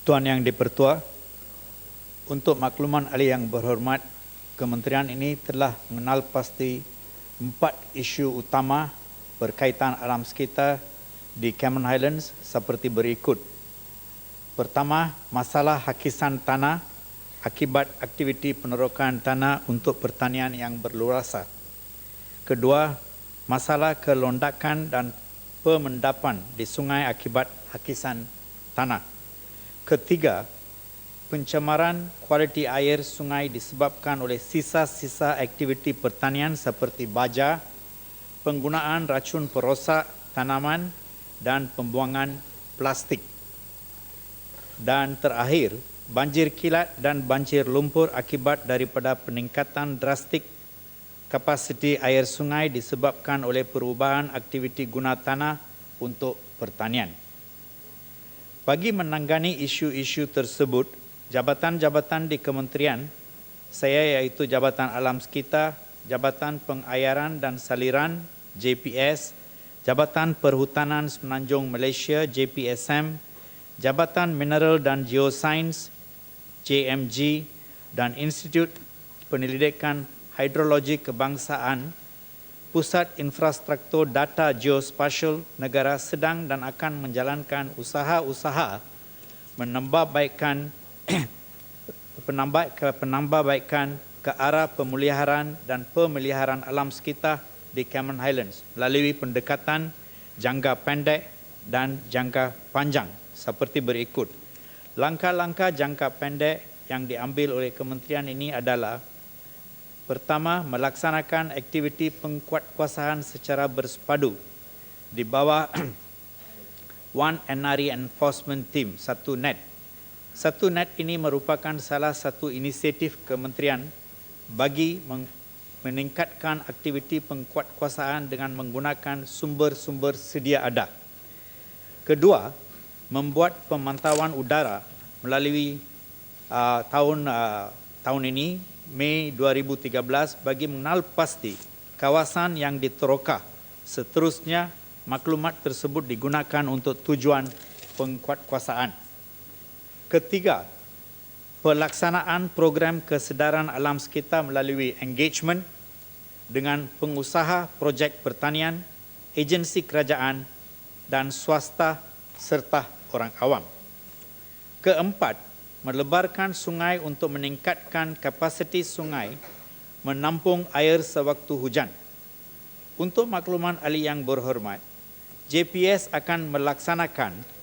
Tuan Yang Dipertua, untuk makluman ahli yang berhormat, Kementerian ini telah mengenal pasti 4 isu utama berkaitan alam sekitar di Cameron Highlands seperti berikut. Pertama, masalah hakisan tanah akibat aktiviti penerokan tanah untuk pertanian yang berluasan. Kedua, masalah kelondakan dan pemendapan di sungai akibat hakisan tanah. Ketiga, pencemaran kualiti air sungai disebabkan oleh sisa-sisa aktiviti pertanian seperti baja, penggunaan racun perosak tanaman dan pembuangan plastik. Dan terakhir, banjir kilat dan banjir lumpur akibat daripada peningkatan drastik kapasiti air sungai disebabkan oleh perubahan aktiviti guna tanah untuk pertanian. Bagi menangani isu-isu tersebut, jabatan-jabatan di kementerian saya iaitu Jabatan Alam Sekitar, Jabatan Pengayaran dan Saliran JPS, Jabatan Perhutanan Semenanjung Malaysia JPSM, Jabatan Mineral dan Geosains JMG dan Institut Penyelidikan Hidrologi Kebangsaan, Pusat Infrastruktur Data Geospasial negara sedang dan akan menjalankan usaha-usaha menambahbaikkan penambahbaikan ke arah pemeliharaan dan pemeliharaan alam sekitar di Cameron Highlands melalui pendekatan jangka pendek dan jangka panjang seperti berikut. Langkah-langkah jangka pendek yang diambil oleh kementerian ini adalah: pertama, melaksanakan aktiviti penguatkuasaan secara bersepadu di bawah One NRE Enforcement Team, 1NET. 1NET ini merupakan salah satu inisiatif kementerian bagi meningkatkan aktiviti penguatkuasaan dengan menggunakan sumber-sumber sedia ada. Kedua, membuat pemantauan udara melalui tahun ini, Mei 2013, bagi mengenal pasti kawasan yang diteroka. Seterusnya, maklumat tersebut digunakan untuk tujuan penguatkuasaan. Ketiga, pelaksanaan program kesedaran alam sekitar melalui engagement dengan pengusaha projek pertanian, agensi kerajaan dan swasta serta orang awam. Keempat, melebarkan sungai untuk meningkatkan kapasiti sungai menampung air sewaktu hujan. Untuk makluman ahli yang berhormat, JPS akan melaksanakan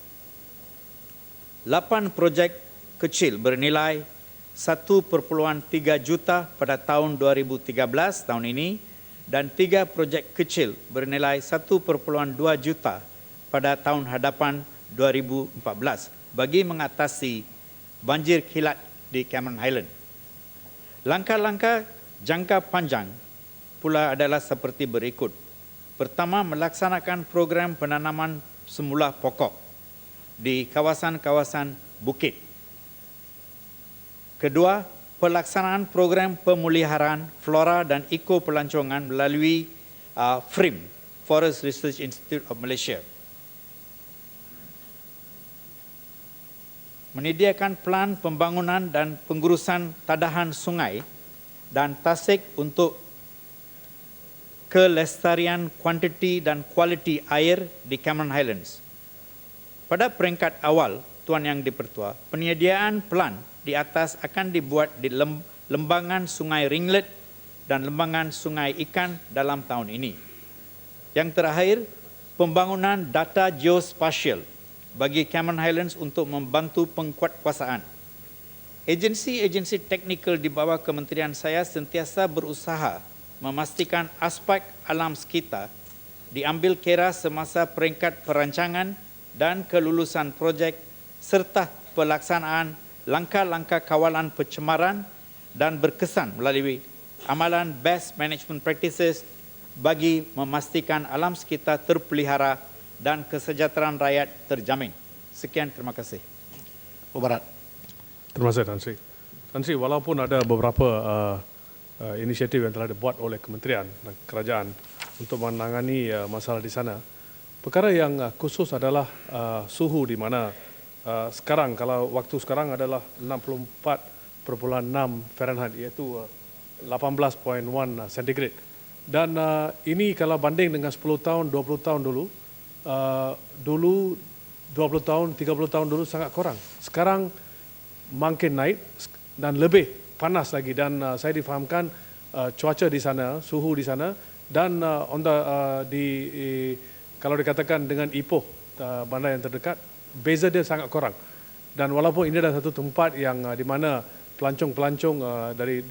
8 projek kecil bernilai 1.3 juta pada tahun 2013 tahun ini dan 3 projek kecil bernilai 1.2 juta pada tahun hadapan 2014 bagi mengatasi banjir kilat di Cameron Highlands. Langkah-langkah jangka panjang pula adalah seperti berikut. Pertama, melaksanakan program penanaman semula pokok di kawasan-kawasan bukit. Kedua, pelaksanaan program pemeliharaan flora dan ekopelancongan melalui FRIM, Forest Research Institute of Malaysia. Menyediakan plan pembangunan dan pengurusan tadahan sungai dan tasik untuk kelestarian kuantiti dan kualiti air di Cameron Highlands. Pada peringkat awal, Tuan Yang Dipertua, penyediaan plan di atas akan dibuat di lembangan sungai Ringlet dan lembangan sungai Ikan dalam tahun ini. Yang terakhir, pembangunan data geospasial bagi Cameron Highlands untuk membantu penguatkuasaan. Agensi-agensi teknikal di bawah kementerian saya sentiasa berusaha memastikan aspek alam sekitar diambil kira semasa peringkat perancangan dan kelulusan projek serta pelaksanaan langkah-langkah kawalan pencemaran dan berkesan melalui amalan best management practices bagi memastikan alam sekitar terpelihara dan kesejahteraan rakyat terjamin. Sekian, terima kasih. Mubarak. Terima kasih, Tan Sri. Tan Sri, walaupun ada beberapa inisiatif yang telah dibuat oleh kementerian dan kerajaan untuk menangani masalah di sana, perkara yang khusus adalah suhu di mana sekarang, kalau waktu sekarang adalah 64.6 Fahrenheit, iaitu 18.1 centigrade. Dan ini kalau banding dengan 10 tahun, 20 tahun dulu, dulu 20 tahun, 30 tahun dulu sangat kurang. Sekarang makin naik dan lebih panas lagi, dan saya difahamkan cuaca di sana, suhu di sana, dan kalau dikatakan dengan Ipoh, bandar yang terdekat, beza dia sangat kurang. Dan walaupun ini adalah satu tempat yang di mana pelancong-pelancong dari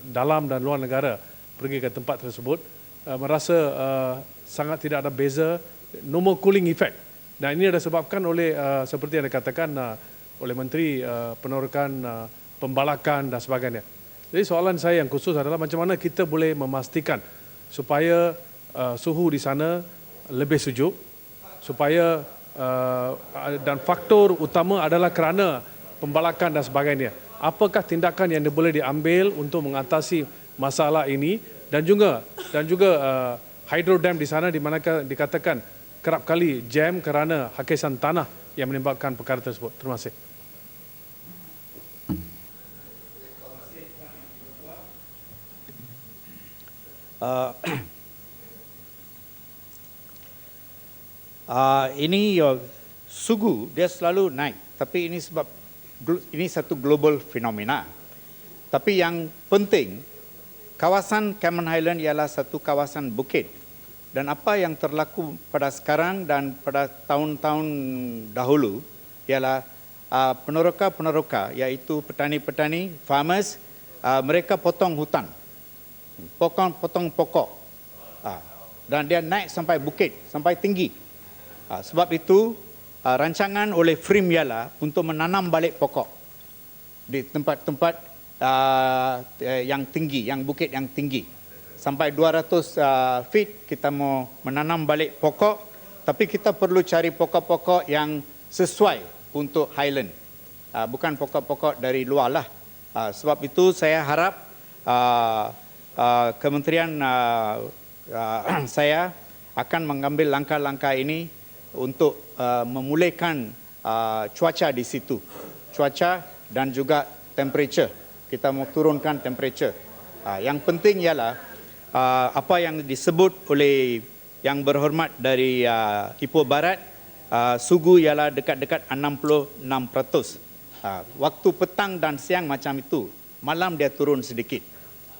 dalam dan luar negara pergi ke tempat tersebut, merasa sangat tidak ada beza, no more cooling effect. Dan ini ada sebabkan oleh seperti yang dikatakan oleh Menteri Penerokan, Pembalakan dan sebagainya. Jadi soalan saya yang khusus adalah macam mana kita boleh memastikan supaya suhu di sana lebih sejuk, supaya dan faktor utama adalah kerana pembalakan dan sebagainya. Apakah tindakan yang boleh diambil untuk mengatasi masalah ini, dan juga hydro dam di sana di mana dikatakan kerap kali jam kerana hakisan tanah yang menyebabkan perkara tersebut. Terima kasih. Ini suhu dia selalu naik, tapi ini sebab ini satu global fenomena. Tapi yang penting, kawasan Cameron Highland ialah satu kawasan bukit, dan apa yang terlaku pada sekarang dan pada tahun-tahun dahulu ialah peneroka-peneroka, iaitu petani-petani, farmers, mereka potong hutan, potong pokok, dan dia naik sampai bukit, sampai tinggi. Sebab itu rancangan oleh FRIM ialah untuk menanam balik pokok di tempat-tempat yang tinggi, yang bukit yang tinggi. Sampai 200 feet kita mau menanam balik pokok, tapi kita perlu cari pokok-pokok yang sesuai untuk Highland. Bukan pokok-pokok dari luar lah. Sebab itu saya harap kementerian saya akan mengambil langkah-langkah ini untuk memulihkan cuaca di situ. Cuaca dan juga temperature. Kita mau turunkan temperature. Yang penting ialah apa yang disebut oleh yang berhormat dari Ipoh Barat, suhu ialah dekat-dekat 66%. Waktu petang dan siang macam itu, malam dia turun sedikit.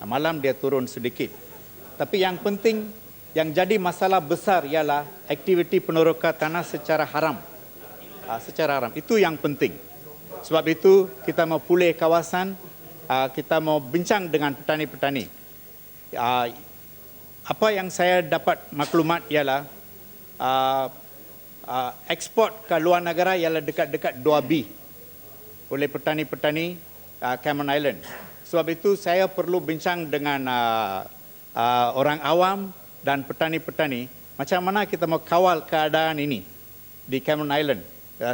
Malam dia turun sedikit. Tapi yang penting, yang jadi masalah besar ialah aktiviti peneroka tanah secara haram. Secara haram. Itu yang penting. Sebab itu kita mau pulih kawasan, kita mau bincang dengan petani-petani. Apa yang saya dapat maklumat ialah ekspor ke luar negara ialah dekat-dekat 2B oleh petani-petani Cameron Highland. Sebab itu saya perlu bincang dengan orang awam dan petani-petani, macam mana kita mau kawal keadaan ini di Cameron Highland.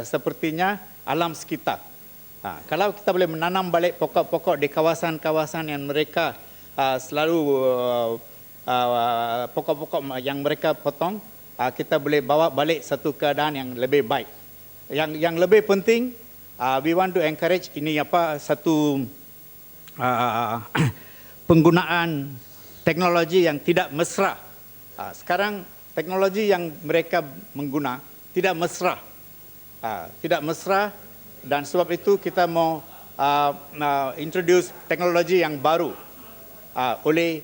Sepertinya alam sekitar. Kalau kita boleh menanam balik pokok-pokok di kawasan-kawasan yang mereka selalu pokok-pokok yang mereka potong, kita boleh bawa balik satu keadaan yang lebih baik. Yang lebih penting, we want to encourage ini satu penggunaan teknologi yang tidak mesra. Sekarang teknologi yang mereka mengguna tidak mesra. Tidak mesra, dan sebab itu kita mau introduce teknologi yang baru oleh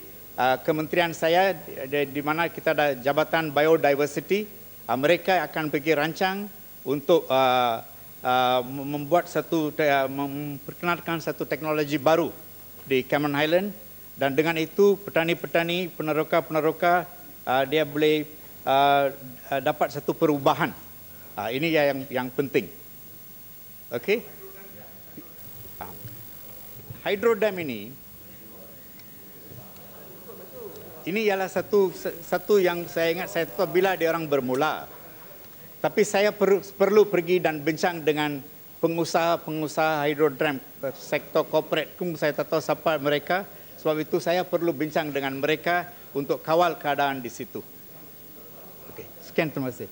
kementerian saya, di mana kita ada Jabatan Biodiversity. Mereka akan pergi rancang untuk memperkenalkan satu teknologi baru di Cameron Highland, dan dengan itu petani-petani, peneroka-peneroka dia boleh dapat satu perubahan. Ini yang penting. Okey. Hydro dam ini ialah satu yang saya ingat, saya tahu bila dia orang bermula. Tapi saya perlu pergi dan bincang dengan pengusaha hydro dam, sektor corporate. Saya tak tahu siapa mereka. Sebab itu saya perlu bincang dengan mereka untuk kawal keadaan di situ. Okey, sekian, terima kasih.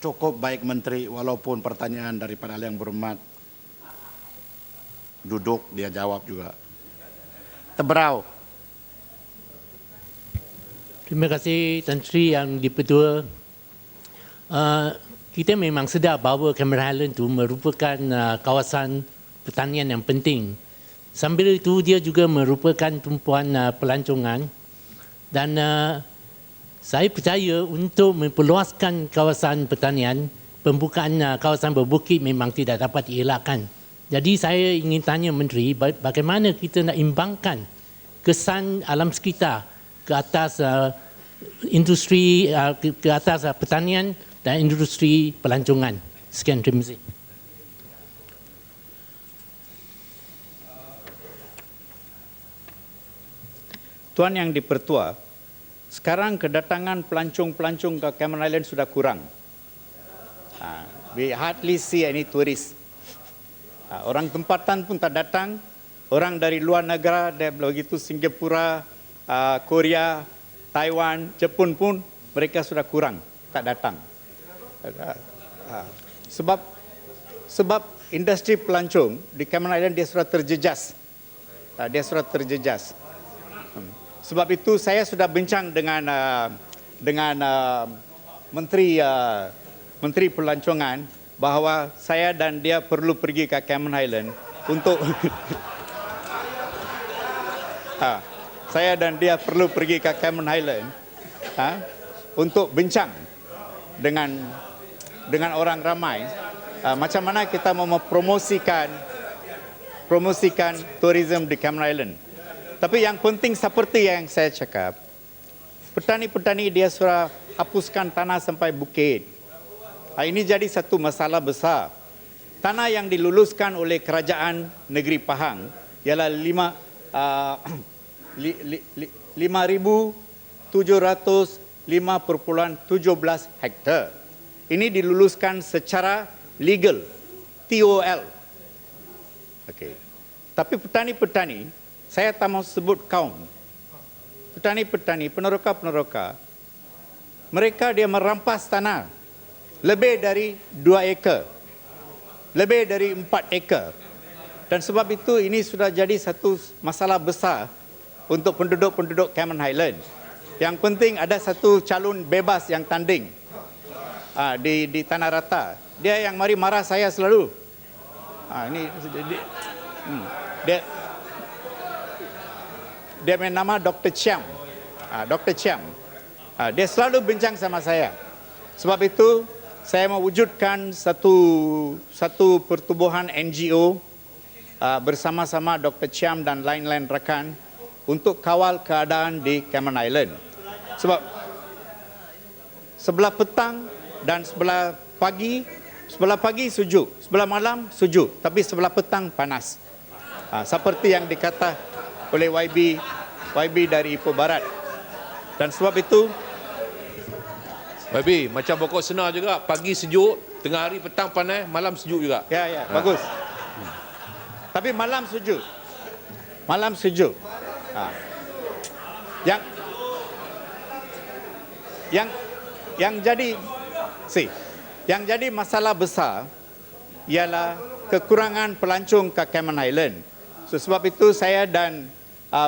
Cukup baik Menteri, walaupun pertanyaan daripada Yang Berhormat duduk, dia jawab juga. Tebrau. Terima kasih Tan Sri Yang Dipertua. Kita memang sedar bahawa Cameron Highlands itu merupakan kawasan pertanian yang penting. Sambil itu dia juga merupakan tumpuan pelancongan dan saya percaya untuk memperluaskan kawasan pertanian, pembukaan kawasan berbukit memang tidak dapat dielakkan. Jadi saya ingin tanya Menteri, bagaimana kita nak imbangkan kesan alam sekitar ke atas industri, ke atas pertanian dan industri pelancongan. Sekian, terima kasih. Tuan Yang Dipertua, sekarang kedatangan pelancong-pelancong ke Cameron Highlands sudah kurang. We hardly see any tourists. Orang tempatan pun tak datang. Orang dari luar negara, begitu Singapura, Korea, Taiwan, Jepun pun mereka sudah kurang, tak datang. Sebab industri pelancong di Cameron Highlands dia sudah terjejas. Dia sudah terjejas. Sebab itu saya sudah bincang dengan Menteri Pelancongan bahawa saya dan dia perlu pergi ke Cameron Highlands untuk saya dan dia perlu pergi ke Cameron Highlands untuk bincang dengan orang ramai macam mana kita mau mempromosikan tourism di Cameron Highlands. Tapi yang penting seperti yang saya cakap, petani-petani dia sudah hapuskan tanah sampai bukit. Ini jadi satu masalah besar. Tanah yang diluluskan oleh kerajaan negeri Pahang ialah 5,705.17 hektar. Ini diluluskan secara legal, TOL. Okey. Tapi petani-petani, saya tak mau sebut kaum. Petani-petani, peneroka-peneroka, mereka dia merampas tanah lebih dari 2 ekar, lebih dari 4 ekar. Dan sebab itu ini sudah jadi satu masalah besar untuk penduduk-penduduk Cameron Highlands. Yang penting ada satu calon bebas yang tanding di Tanah Rata. Dia yang mari marah saya selalu. Dia bernama Dr. Chiam. Dr. Chiam. Dia selalu bincang sama saya. Sebab itu saya mewujudkan satu pertubuhan NGO bersama-sama Dr. Chiam dan lain-lain rakan untuk kawal keadaan di Cameron Highlands. Sebab sebelah petang dan sebelah pagi sejuk, sebelah malam sejuk, tapi sebelah petang panas. Seperti yang dikata oleh YB dari Ipoh Barat. Dan sebab itu YB macam pokok senar juga, pagi sejuk, tengah hari petang panas, malam sejuk juga. ya bagus. Tapi malam sejuk. Malam sejuk. Yang jadi masalah besar ialah kekurangan pelancong ke Cameron Highlands. Sebab itu saya dan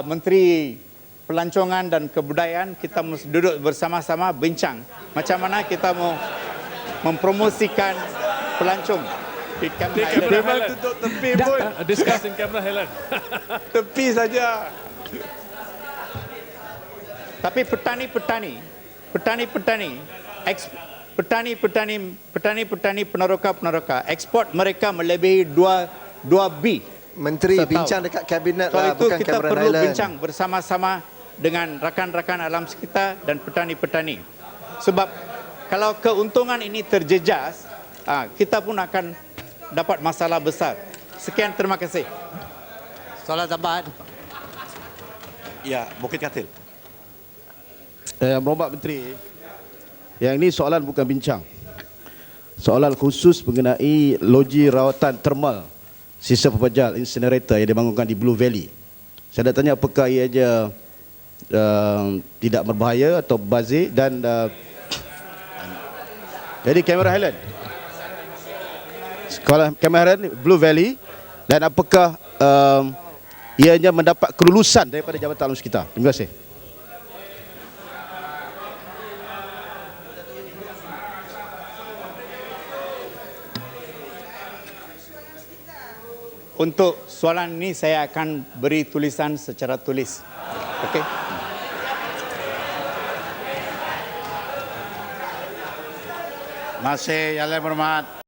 Menteri Pelancongan dan Kebudayaan kita mesti duduk bersama-sama bincang macam mana kita mau mempromosikan pelancong di Cameron Highlands. Duduk tepi pun. Discuss in Cameron Highlands. Tepi saja. Tapi petani-petani, peneroka-peneroka, ekspor mereka melebihi 2 B. Menteri setahun. bincang dekat kabinet Soal lah, itu bukan kita Cameron perlu Highlands. bincang bersama-sama dengan rakan-rakan alam sekitar dan petani-petani. Sebab kalau keuntungan ini terjejas, kita pun akan dapat masalah besar. Sekian, terima kasih. Soalan tambahan. Ya, Bukit Katil. Berhormat Menteri, yang ini soalan bukan bincang. Soalan khusus mengenai loji rawatan termal sisa pepejal incinerator yang dibangunkan di Blue Valley. Saya nak tanya apakah ia aja tidak berbahaya atau bazir dan Jadi Cameron Highland. Sekolah Cameron Highland Blue Valley, dan apakah ianya mendapat kelulusan daripada Jabatan Alus kita? Terima kasih. Untuk soalan ini saya akan beri tulisan secara tulis. Okey. Masih yang lain berhormat.